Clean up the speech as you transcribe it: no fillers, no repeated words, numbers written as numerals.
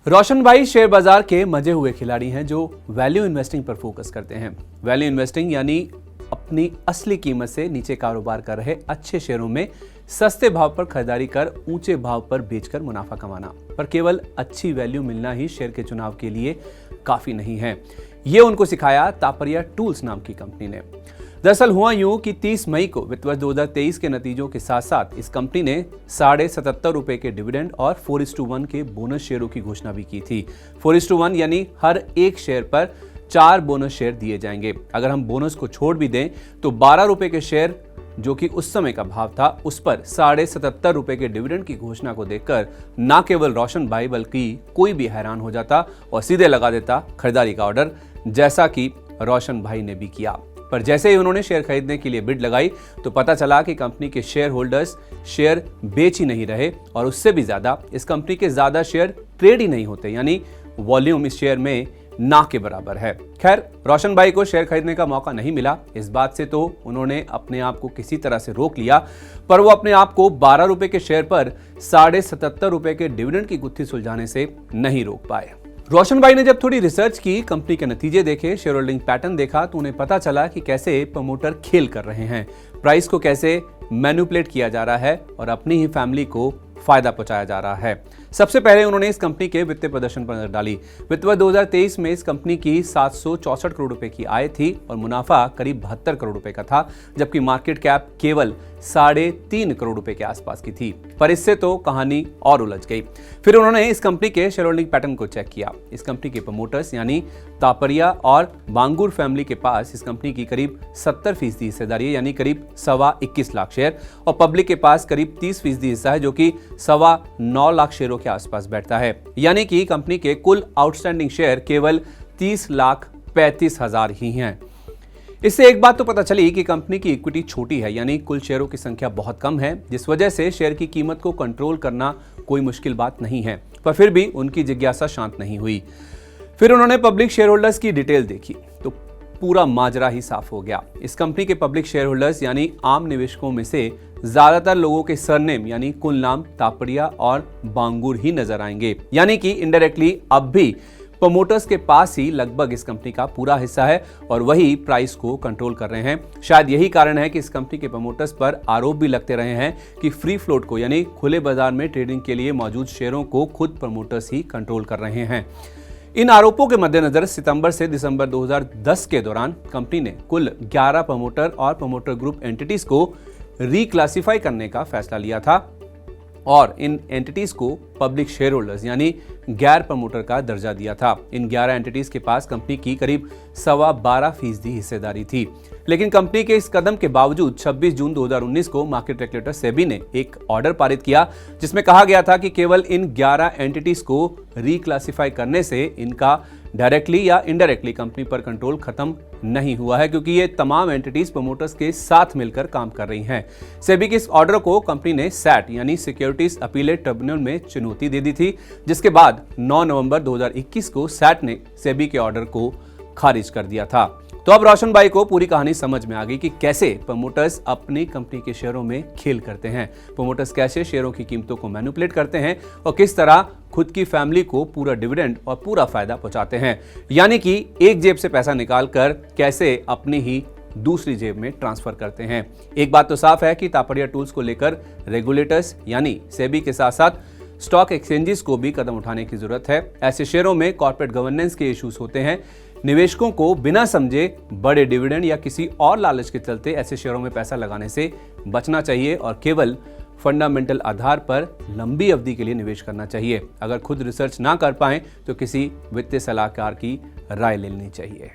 रोशन भाई शेयर बाजार के मजे हुए खिलाड़ी हैं जो वैल्यू इन्वेस्टिंग पर फोकस करते हैं। वैल्यू इन्वेस्टिंग यानी अपनी असली कीमत से नीचे कारोबार कर रहे अच्छे शेयरों में सस्ते भाव पर खरीदारी कर ऊंचे भाव पर बेचकर मुनाफा कमाना। पर केवल अच्छी वैल्यू मिलना ही शेयर के चुनाव के लिए काफी नहीं है, ये उनको सिखाया तापरिया टूल्स नाम की कंपनी ने। दरअसल हुआ यूं कि 30 मई को वित्त वर्ष 2023 के नतीजों के साथ साथ इस कंपनी ने ₹77.5 के डिविडेंड और 4:1 के बोनस शेयरों की घोषणा भी की थी। 4:1 यानी हर एक शेयर पर 4 बोनस शेयर दिए जाएंगे। अगर हम बोनस को छोड़ भी दें तो ₹12 के शेयर जो कि उस समय का भाव था, उस पर ₹77.5 के डिविडेंड की घोषणा को देखकर न केवल रोशन भाई बल्कि कोई भी हैरान हो जाता और सीधे लगा देता खरीदारी का ऑर्डर, जैसा कि रोशन भाई ने भी किया। पर जैसे ही उन्होंने शेयर खरीदने के लिए बिड लगाई तो पता चला कि कंपनी के शेयर होल्डर्स शेयर बेच ही नहीं रहे और उससे भी ज्यादा इस कंपनी के ज्यादा शेयर ट्रेड ही नहीं होते, यानी वॉल्यूम इस शेयर में ना के बराबर है। खैर, रोशन भाई को शेयर खरीदने का मौका नहीं मिला, इस बात से तो उन्होंने अपने आप को किसी तरह से रोक लिया, पर वो अपने आप को ₹12 के शेयर पर ₹77.5 के डिविडेंड की गुत्थी सुलझाने से नहीं रोक पाए। रोशन भाई ने जब थोड़ी रिसर्च की, कंपनी के नतीजे देखे, शेयर होल्डिंग पैटर्न देखा, तो उन्हें पता चला कि कैसे प्रमोटर खेल कर रहे हैं, प्राइस को कैसे मैनिपुलेट किया जा रहा है और अपनी ही फैमिली को फायदा पहुंचाया जा रहा है। सबसे पहले उन्होंने इस कंपनी के वित्तीय प्रदर्शन पर नजर डाली। वित्त वर्ष 2023 में इस कंपनी की 764 करोड़ रुपए की आय थी और मुनाफा करीब 72 करोड़ रुपए का था, जबकि मार्केट कैप केवल 3.5 करोड़ रुपए के आसपास की थी। पर इससे तो कहानी और उलझ गई। फिर उन्होंने इस कंपनी के शेयर होल्डिंग पैटर्न को चेक किया। इस कंपनी के प्रमोटर्स यानी तापरिया और बांगुर फैमिली के पास इस कंपनी की करीब 70% हिस्सेदारी है, यानी करीब 21.25 लाख शेयर, और पब्लिक के पास करीब 30% हिस्सा है, जो कि 9.25 लाख शेयरों के आसपास बैठता है। यानी कि कंपनी के कुल आउटस्टैंडिंग शेयर केवल 30,35,000 ही हैं। इससे एक बात तो पता चली कि कंपनी की इक्विटी छोटी है, यानी कुल शेयरों की संख्या बहुत कम है, जिस वजह से शेयर की कीमत को कंट्रोल करना कोई मुश्किल बात नहीं है। पर फिर भी उनकी जिज्ञासा शांत नहीं हुई। फिर उन्होंने पब्लिक शेयर होल्डर्स की डिटेल देखी तो पूरा माजरा ही साफ हो गया। इस कंपनी के पब्लिक शेयर होल्डर्स यानी आम निवेशकों में से ज्यादातर लोगों के सरनेम यानी कुल नाम तापरिया और बांगुर ही नजर आएंगे, यानी कि इनडायरेक्टली अब भी प्रमोटर्स के पास ही लगभग इस कंपनी का पूरा हिस्सा है और वही प्राइस को कंट्रोल कर रहे हैं। शायद यही कारण है कि इस कंपनी के प्रमोटर्स पर आरोप भी लगते रहे हैं कि फ्री फ्लोट को यानी खुले बाजार में ट्रेडिंग के लिए मौजूद शेयरों को खुद प्रमोटर्स ही कंट्रोल कर रहे हैं। इन आरोपों के मद्देनजर सितंबर से दिसंबर 2010 के दौरान कंपनी ने कुल 11 प्रमोटर और प्रमोटर ग्रुप एंटिटीज को रिक्लासिफाई करने का फैसला लिया था और इन एंटिटीज को पब्लिक शेयर होल्डर्स यानी गैर प्रमोटर का दर्जा दिया था। इन 11 एंटिटीज के पास कंपनी की करीब 12.25% हिस्सेदारी थी। लेकिन कंपनी के इस कदम के बावजूद 26 जून 2019 को मार्केट रेगुलेटर सेबी ने एक ऑर्डर पारित किया, जिसमें कहा गया था कि केवल इन 11 एंटिटीज को रिक्लासिफाई करने से इनका डायरेक्टली या इनडायरेक्टली कंपनी पर कंट्रोल खत्म नहीं हुआ है, क्योंकि ये तमाम एंटिटीज प्रमोटर्स के साथ मिलकर काम कर रही हैं। सेबी के इस ऑर्डर को कंपनी ने सैट यानी सिक्योरिटीज अपीलेट ट्रिब्यूनल में चुनौती दे दी थी, जिसके बाद 9 नवंबर 2021 को सैट ने सेबी के ऑर्डर को खारिज कर दिया था। तो अब रोशन भाई को पूरी कहानी समझ में आ गई कि कैसे प्रमोटर्स अपनी कंपनी के शेयरों में खेल करते हैं, प्रमोटर्स कैसे शेयरों की कीमतों को मैनिपुलेट करते हैं और किस तरह खुद की फैमिली को पूरा डिविडेंड और पूरा फायदा पहुंचाते हैं, यानी कि एक जेब से पैसा निकालकर कैसे अपनी ही दूसरी जेब में ट्रांसफर करते हैं। एक बात तो साफ है कि तापरिया टूल्स को लेकर रेगुलेटर्स यानी सेबी के साथ साथ स्टॉक एक्सचेंजेस को भी कदम उठाने की जरूरत है। ऐसे शेयरों में कॉर्पोरेट गवर्नेंस के इश्यूज होते हैं। निवेशकों को बिना समझे बड़े डिविडेंड या किसी और लालच के चलते ऐसे शेयरों में पैसा लगाने से बचना चाहिए और केवल फंडामेंटल आधार पर लंबी अवधि के लिए निवेश करना चाहिए। अगर खुद रिसर्च ना कर पाएं तो किसी वित्तीय सलाहकार की राय लेनी चाहिए।